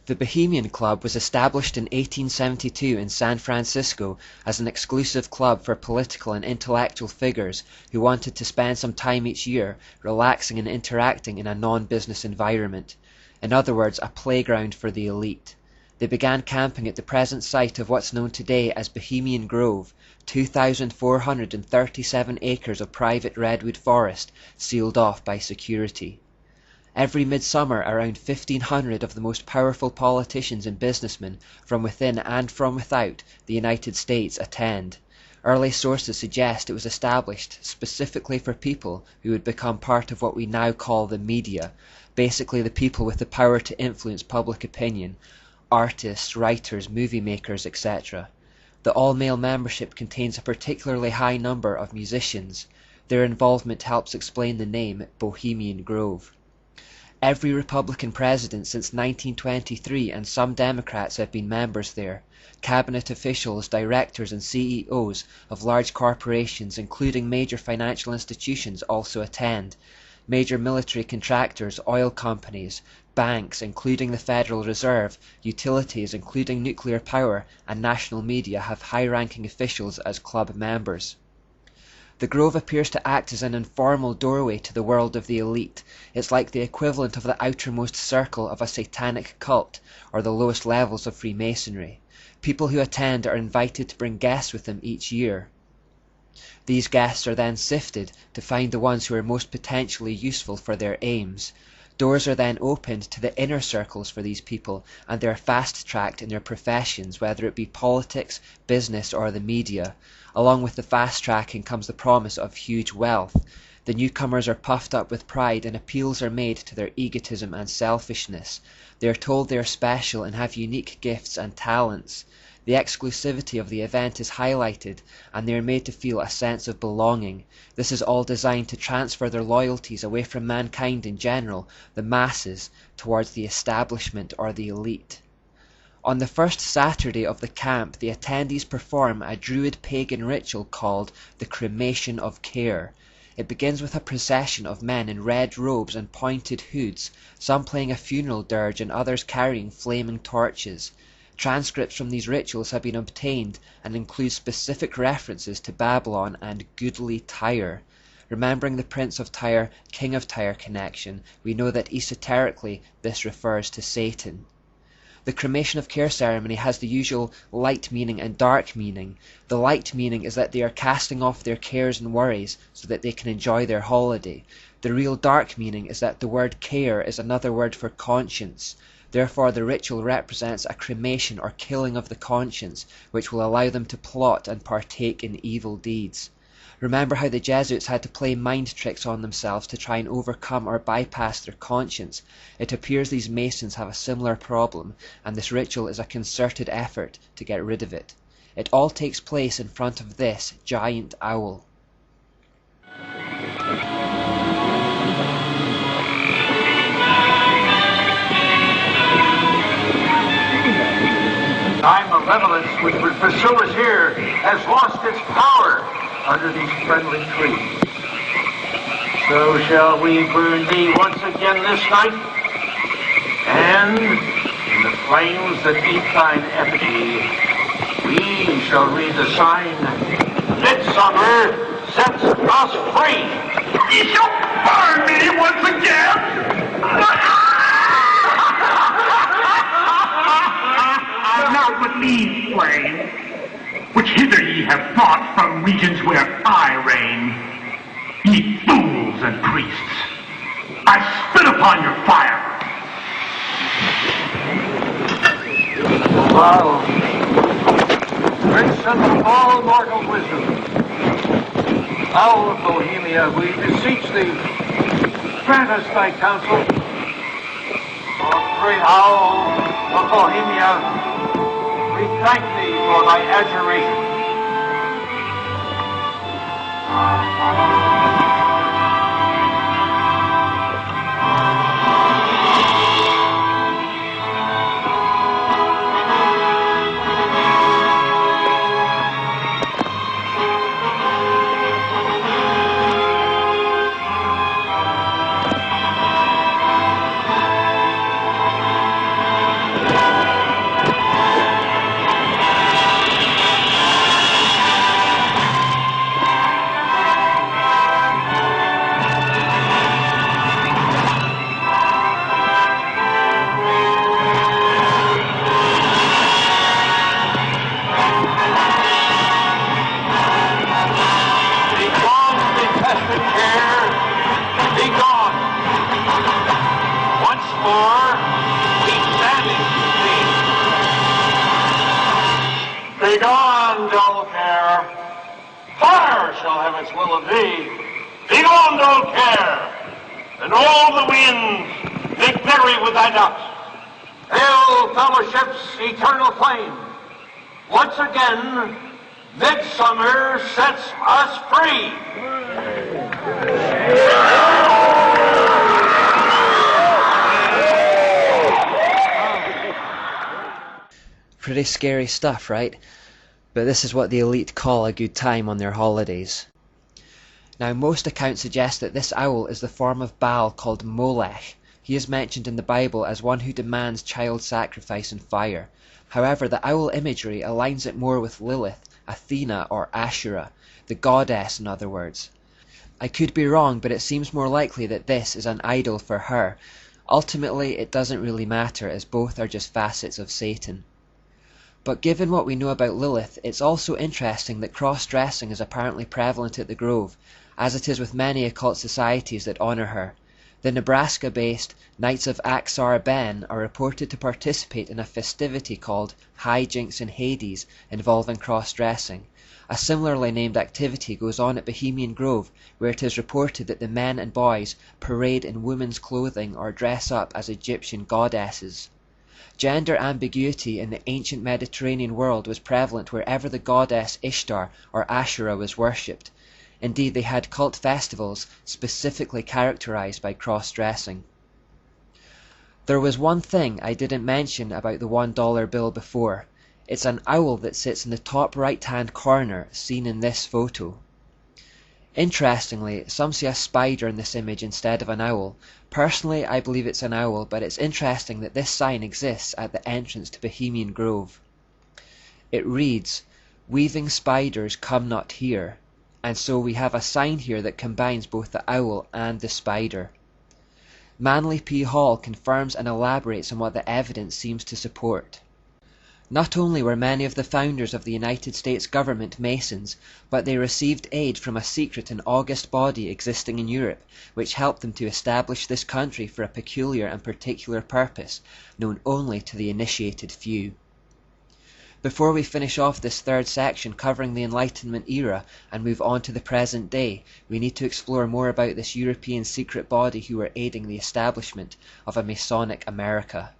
The Bohemian Club was established in 1872 in San Francisco as an exclusive club for political and intellectual figures who wanted to spend some time each year relaxing and interacting in a non-business environment. In other words, a playground for the elite. They began camping at the present site of what's known today as Bohemian Grove, 2,437 acres of private redwood forest sealed off by security. Every midsummer around 1,500 of the most powerful politicians and businessmen from within and from without the United States attend. Early sources suggest it was established specifically for people who would become part of what we now call the media, basically the people with the power to influence public opinion, artists, writers, movie makers, etc. The all-male membership contains a particularly high number of musicians. Their involvement helps explain the name Bohemian Grove. Every Republican president since 1923 and some Democrats have been members there. Cabinet officials, directors and CEOs of large corporations, including major financial institutions, also attend. Major military contractors, oil companies, banks, including the Federal Reserve, utilities, including nuclear power, and national media have high-ranking officials as club members. The Grove appears to act as an informal doorway to the world of the elite. It's like the equivalent of the outermost circle of a satanic cult, or the lowest levels of Freemasonry. People who attend are invited to bring guests with them each year. These guests are then sifted to find the ones who are most potentially useful for their aims. Doors are then opened to the inner circles for these people, and they are fast-tracked in their professions, whether it be politics, business, or the media. Along with the fast-tracking comes the promise of huge wealth. The newcomers are puffed up with pride and appeals are made to their egotism and selfishness. They are told they are special and have unique gifts and talents. The exclusivity of the event is highlighted, and they are made to feel a sense of belonging. This is all designed to transfer their loyalties away from mankind in general, the masses, towards the establishment or the elite. On the first Saturday of the camp, the attendees perform a Druid pagan ritual called the Cremation of Care. It begins with a procession of men in red robes and pointed hoods, some playing a funeral dirge and others carrying flaming torches. Transcripts from these rituals have been obtained and include specific references to Babylon and goodly Tyre. Remembering the Prince of Tyre, King of Tyre connection, we know that esoterically this refers to Satan. The cremation of care ceremony has the usual light meaning and dark meaning. The light meaning is that they are casting off their cares and worries so that they can enjoy their holiday. The real dark meaning is that the word care is another word for conscience. Therefore the ritual represents a cremation or killing of the conscience, which will allow them to plot and partake in evil deeds. Remember how the Jesuits had to play mind tricks on themselves to try and overcome or bypass their conscience. It appears these Masons have a similar problem, and this ritual is a concerted effort to get rid of it. It all takes place in front of this giant owl. Time malevolence which would pursue us here has lost its power under these friendly trees. So shall we burn thee once again this night, and in the flames that eat thine effigy, we shall read the sign, Midsummer sets us free. Ye shall burn me once again. Not with these flames, which hither ye have brought from regions where I reign. Ye fools and priests, I spit upon your fire. Wow. Great son of all mortal wisdom, Owl of Bohemia, we beseech thee, grant us thy counsel. O great Owl of Bohemia, we thank thee for thy adjuration. Begone, dull care. Fire shall have its will of thee. Begone, dull care. And all the winds make merry with thy dust. Hail, fellowship's eternal flame. Once again, midsummer sets us free. Pretty scary stuff, right? But this is what the elite call a good time on their holidays. Now, most accounts suggest that this owl is the form of Baal called Molech. He is mentioned in the Bible as one who demands child sacrifice and fire. However, the owl imagery aligns it more with Lilith, Athena, or Asherah, the goddess in other words. I could be wrong, but it seems more likely that this is an idol for her. Ultimately, it doesn't really matter, as both are just facets of Satan. But given what we know about Lilith, it's also interesting that cross-dressing is apparently prevalent at the Grove, as it is with many occult societies that honour her. The Nebraska-based Knights of Aksar Ben are reported to participate in a festivity called High Jinks in Hades involving cross-dressing. A similarly named activity goes on at Bohemian Grove, where it is reported that the men and boys parade in women's clothing or dress up as Egyptian goddesses. Gender ambiguity in the ancient Mediterranean world was prevalent wherever the goddess Ishtar or Asherah was worshipped. Indeed, they had cult festivals specifically characterized by cross-dressing. There was one thing I didn't mention about the $1 bill before. It's an owl that sits in the top right-hand corner, seen in this photo. Interestingly, some see a spider in this image instead of an owl. Personally, I believe it's an owl, but it's interesting that this sign exists at the entrance to Bohemian Grove. It reads, "Weaving spiders come not here," and so we have a sign here that combines both the owl and the spider. Manly P. Hall confirms and elaborates on what the evidence seems to support. Not only were many of the founders of the United States government Masons, but they received aid from a secret and august body existing in Europe, which helped them to establish this country for a peculiar and particular purpose, known only to the initiated few. Before we finish off this third section covering the Enlightenment era and move on to the present day, we need to explore more about this European secret body who were aiding the establishment of a Masonic America.